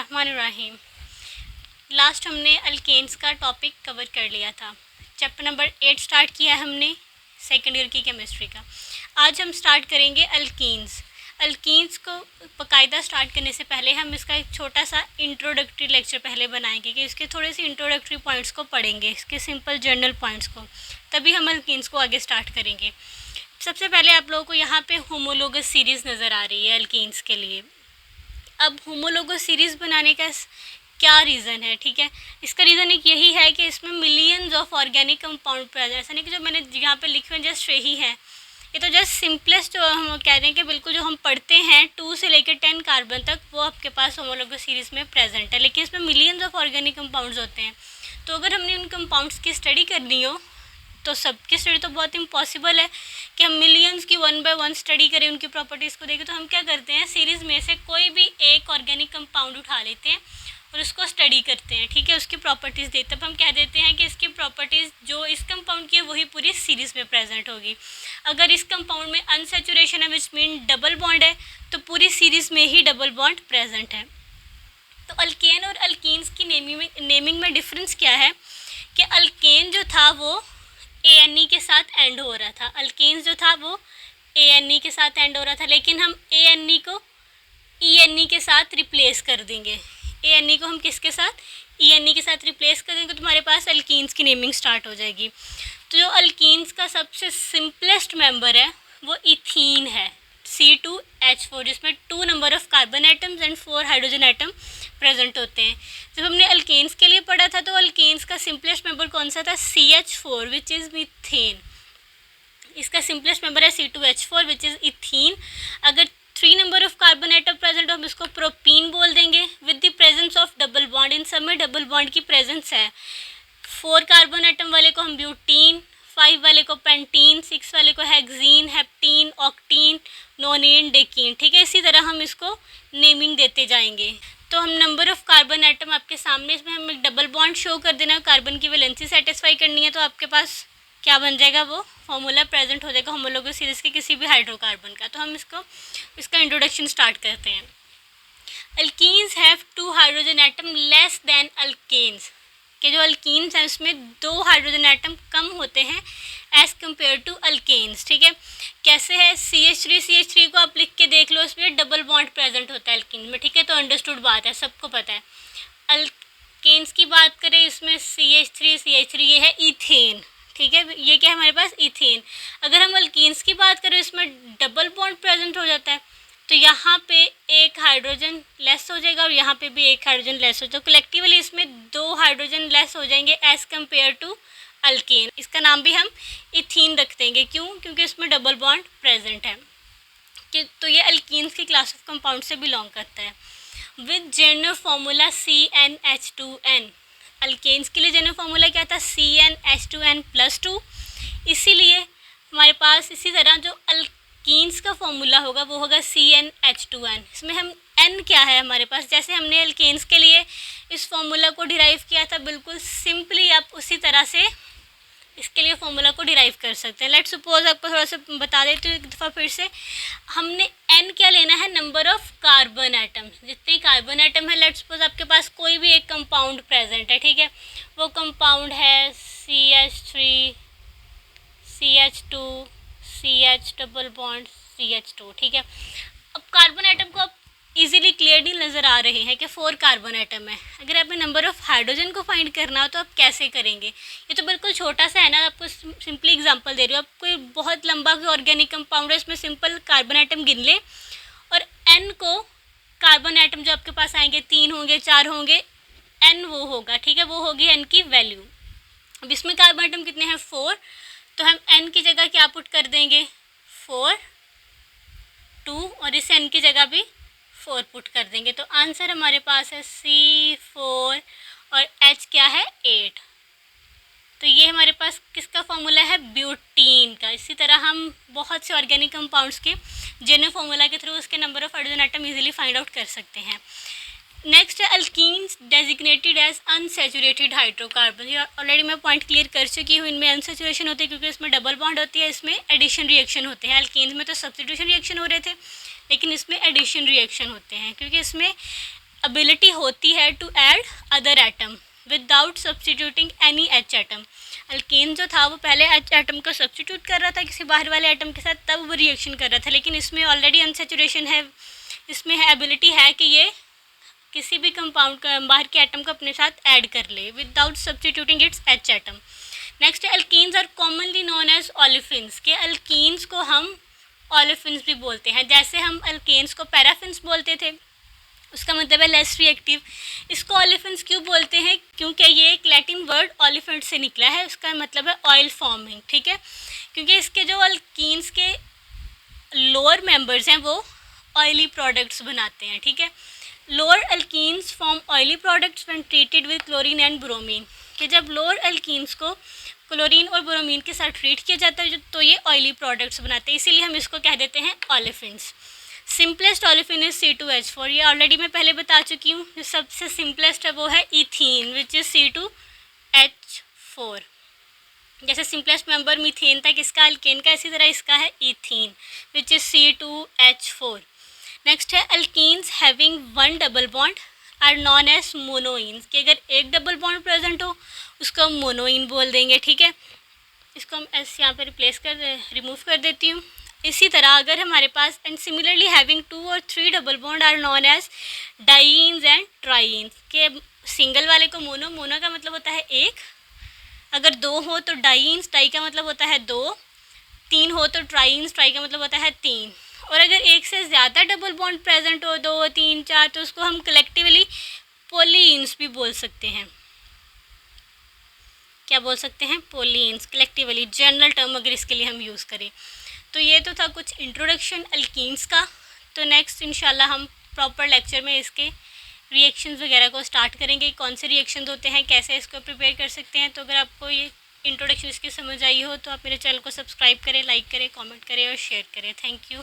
बिस्मिल्लाहिर्रहमानिर्रहीम। लास्ट हमने अल्केन्स का टॉपिक कवर कर लिया था। चैप्टर नंबर 8 स्टार्ट किया है हमने सेकेंड ईयर की केमिस्ट्री का। आज हम स्टार्ट करेंगे अल्कीन्स। अल्कीन्स को बाकायदा स्टार्ट करने से पहले हम इसका एक छोटा सा इंट्रोडक्टरी लेक्चर पहले बनाएंगे कि इसके थोड़े से इंट्रोडक्टरी पॉइंट्स को पढ़ेंगे, इसके सिंपल जर्नल पॉइंट्स को, तभी हम अल्कीन्स को आगे स्टार्ट करेंगे। सबसे पहले आप लोगों को यहाँ पे होमोलोगस सीरीज़ नज़र आ रही है अल्कीन्स के लिए। अब होमोलोगस सीरीज़ बनाने का क्या रीज़न है, ठीक है। इसका रीज़न एक यही है कि इसमें millions of organic compound present, ऐसा नहीं कि जो मैंने यहाँ पे लिखे हुए जस्ट यही है, ये तो जस्ट सिंपलेस्ट जो हम कह रहे हैं कि बिल्कुल जो हम पढ़ते हैं 2 से लेकर 10 कार्बन तक वो आपके पास होमोलोगस सीरीज़ में प्रेजेंट है, लेकिन इसमें मिलियंस ऑफ ऑर्गेनिक कंपाउंड्स होते हैं। तो अगर हमने उन कंपाउंड्स की स्टडी करनी हो तो सबकी स्टडी तो बहुत इम्पॉसिबल है कि हम मिलियंस की 1 बाय 1 स्टडी करें, उनकी प्रॉपर्टीज़ को देखें। तो हम क्या करते हैं, सीरीज़ में से कोई भी एक ऑर्गेनिक कंपाउंड उठा लेते हैं और उसको स्टडी करते हैं, ठीक है, उसकी प्रॉपर्टीज़ देते हैं। तब हम कह देते हैं कि इसकी प्रॉपर्टीज़ जो इस कंपाउंड की है वही पूरी सीरीज़ में प्रेजेंट होगी। अगर इस कंपाउंड में अनसेचुरेशन है विच मीन डबल बॉन्ड है तो पूरी सीरीज़ में ही डबल बॉन्ड प्रेजेंट है। तो अल्केन और अल्कीन्स की नेमिंग में डिफरेंस क्या है कि अल्केन जो था वो ANE के साथ एंड हो रहा था, अल्केन्स जो था वो ANE के साथ एंड हो रहा था, लेकिन हम ANE को ENE के साथ रिप्लेस कर देंगे। ANE को हम किसके साथ, ENE के साथ रिप्लेस कर देंगे तो तुम्हारे पास अल्कीन्स की नेमिंग स्टार्ट हो जाएगी। तो जो अल्कीन्स का सबसे सिंपलेस्ट मेंबर है वो इथीन है, C2H4, जिसमें 2 number of carbon atoms and 4 hydrogen atom present होते हैं। जब हमने अल्केन्स के लिए पढ़ा था तो अल्केन्स का सिंपलेस्ट मेंबर कौन सा था, CH4 विच इज़ मीथेन। इसका सिंपलेस्ट मेंबर है C2H4 विच इज़ इथीन। अगर 3 number of carbon atom present हो हम इसको प्रोपीन बोल देंगे with the presence of double bond. इन सब में डबल बॉन्ड की प्रेजेंस है। 4 कार्बन एटम वाले को हम ब्यूटीन, 5 वाले को पेंटीन, 6 वाले को हेक्सीन, हेप्टीन, ऑक्टीन, नोनीन, डेकीन, ठीक है। इसी तरह हम इसको नेमिंग देते जाएंगे। तो हम नंबर ऑफ कार्बन एटम आपके सामने, इसमें हम एक डबल बॉन्ड शो कर देना है, कार्बन की वैलेंसी सेटिस्फाई करनी है, तो आपके पास क्या बन जाएगा, वो फॉर्मूला प्रेजेंट हो जाएगा होमोलोगस सीरीज़ के किसी भी हाइड्रोकार्बन का। तो हम इसका इंट्रोडक्शन स्टार्ट करते हैं। Alkenes have 2 hydrogen atom less than alkanes, के जो अल्कीन्स हैं उसमें 2 हाइड्रोजन एटम कम होते हैं एज़ कम्पेयर टू अल्केन्स, ठीक है। कैसे है, CH3 को आप लिख के देख लो, इसमें डबल बॉन्ड प्रेजेंट होता है अल्कीन में, ठीक है। तो अंडरस्टूड बात है, सबको पता है। अल्केन्स की बात करें, इसमें CH3 ये है इथेन, ठीक है, ये क्या है हमारे पास, इथेन। अगर हम अल्कीन्स की बात करें इसमें डबल बॉन्ड प्रेजेंट हो जाता है, तो यहाँ पे एक हाइड्रोजन लेस हो जाएगा और यहाँ पे भी एक हाइड्रोजन लेस हो जाएगा। तो कलेक्टिवली इसमें 2 हाइड्रोजन लेस हो जाएंगे एज़ कम्पेयर टू अल्केन। इसका नाम भी हम इथीन रख देंगे, क्यों, क्योंकि इसमें डबल बॉन्ड प्रेजेंट है। तो ये अल्कीन्स की क्लास ऑफ कंपाउंड से बिलोंग करता है। With general formula CnH2n, alkanes के लिए जनरल फार्मूला क्या था, CnH2n+2। इसीलिए हमारे पास इसी तरह जो अल्कीन्स का फॉर्मूला होगा वो होगा CnH2n। इसमें हम n क्या है हमारे पास, जैसे हमने अल्केन्स के लिए इस फॉर्मूला को डिराइव किया था, बिल्कुल सिंपली आप उसी तरह से इसके लिए फॉर्मूला को डिराइव कर सकते हैं। लेट्स सपोज आपको थोड़ा सा बता देती हूँ एक दफ़ा फिर से। हमने n क्या लेना है, नंबर ऑफ कार्बन एटम्स, जितने कार्बन एटम है। लेट्स सपोज आपके पास कोई भी एक कंपाउंड प्रेजेंट है, ठीक है, वो कंपाउंड है CH3, CH2, CH double bond CH2, ठीक है। अब कार्बन एटम को आप इजीली क्लियरली नज़र आ रहे हैं कि 4 कार्बन एटम है। अगर आपने नंबर ऑफ हाइड्रोजन को फाइंड करना हो तो आप कैसे करेंगे, ये तो बिल्कुल छोटा सा है ना, आपको सिंपली एग्जांपल दे रही हूँ। आप कोई बहुत लंबा कोई ऑर्गेनिक कंपाउंड है, इसमें सिंपल कार्बन एटम गिन ले और n को, कार्बन एटम जो आपके पास आएंगे 3 होंगे 4 होंगे, n वो होगा, ठीक है, वो होगी n की वैल्यू। अब इसमें कार्बन एटम कितने हैं, 4, तो हम n की जगह क्या पुट कर देंगे, 4, 2, और इस n की जगह भी 4 पुट कर देंगे। तो आंसर हमारे पास है C4 और H क्या है, 8। तो ये हमारे पास किसका फॉर्मूला है, ब्यूटीन का। इसी तरह हम बहुत से ऑर्गेनिक कंपाउंड्स के जनरल फॉर्मूला के थ्रू उसके number of hydrogen atom easily find out कर सकते हैं। नेक्स्ट है alkenes designated as unsaturated hydrocarbon. ये ऑलरेडी मैं पॉइंट क्लियर कर चुकी हूँ, इनमें अनसेचुरेशन होती है क्योंकि इसमें डबल बॉन्ड होती है, इसमें एडिशन रिएक्शन होते हैं। अल्कीन्स में तो सब्स्टिट्यूशन रिएक्शन हो रहे थे, लेकिन इसमें एडिशन रिएक्शन होते हैं क्योंकि इसमें एबिलिटी होती है to add other atom without substituting any H atom. Alkane जो था वो पहले एच एटम को सब्सटीट्यूट कर रहा था किसी बाहर वाले एटम के साथ, तब वो रिएक्शन कर रहा था, लेकिन इसमें ऑलरेडी अनसेचुरेशन है, इसमें है एबिलिटी है कि ये किसी भी कंपाउंड बाहर के एटम को अपने साथ ऐड कर ले without substituting its H atom. Next alkenes are commonly known as olefins, के अल्कीन्स को हम ओलिफिन्स भी बोलते हैं। जैसे हम अल्केन्स को पैराफिन्स बोलते थे, उसका मतलब है लेस रिएक्टिव। इसको ओलिफिन्स क्यों बोलते हैं? क्योंकि ये एक लैटिन वर्ड ओलिफेंट से निकला है, उसका मतलब है ऑयल फॉर्मिंग, ठीक है। क्योंकि इसके जो अल्कीन्स के लोअर मेंबर्स हैं वो ऑयली प्रोडक्ट्स बनाते हैं, ठीक है। Lower alkenes form oily products when treated with chlorine and bromine, कि जब लोअर अल्कीन्स को क्लोरीन और ब्रोमीन के साथ ट्रीट किया जाता है तो ये ऑयली प्रोडक्ट्स बनाते हैं, इसीलिए हम इसको कह देते हैं olefins. Simplest olefin is C2H4, ये ऑलरेडी मैं पहले बता चुकी हूँ। जो सबसे सिंपलेस्ट है वो है ईथीन विच इज़ C2H4। जैसे सिंपलेस्ट मेंबर मीथेन था किसका, अल्केन का, इसी तरह इसका है ethene which is C2H4। Next है alkenes having one double bond are known as monoenes, कि अगर एक डबल बॉन्ड प्रेजेंट हो उसको हम मोनोइन बोल देंगे, ठीक है। इसको हम ऐसे यहाँ पर रिमूव कर देती हूँ। इसी तरह अगर हमारे पास एंड सिमिलरली हैविंग 2 और 3 double bond are known as dienes and trienes, के सिंगल वाले को मोनो, मोनो का मतलब होता है एक, अगर 2 हो तो डाइन्स, डाई का मतलब होता है 2, 3 हो तो ट्राइन्स, ट्राई का मतलब होता है 3, और अगर एक से ज़्यादा डबल बॉन्ड प्रेजेंट हो 2, 3, 4 तो उसको हम कलेक्टिवली पोलीन्स भी बोल सकते हैं। क्या बोल सकते हैं? पोलीन्स, कलेक्टिवली, जनरल टर्म अगर इसके लिए हम यूज़ करें। तो ये तो था कुछ इंट्रोडक्शन अल्कीन्स का। तो नेक्स्ट इंशाल्लाह हम प्रॉपर लेक्चर में इसके रिएक्शंस वगैरह को स्टार्ट करेंगे, कौन से रिएक्शंस होते हैं, कैसे इसको प्रिपेयर कर सकते हैं। तो अगर आपको ये इंट्रोडक्शन इसकी समझ आई हो तो आप मेरे चैनल को सब्सक्राइब करें, लाइक करें, कमेंट करें और शेयर करें। Thank you.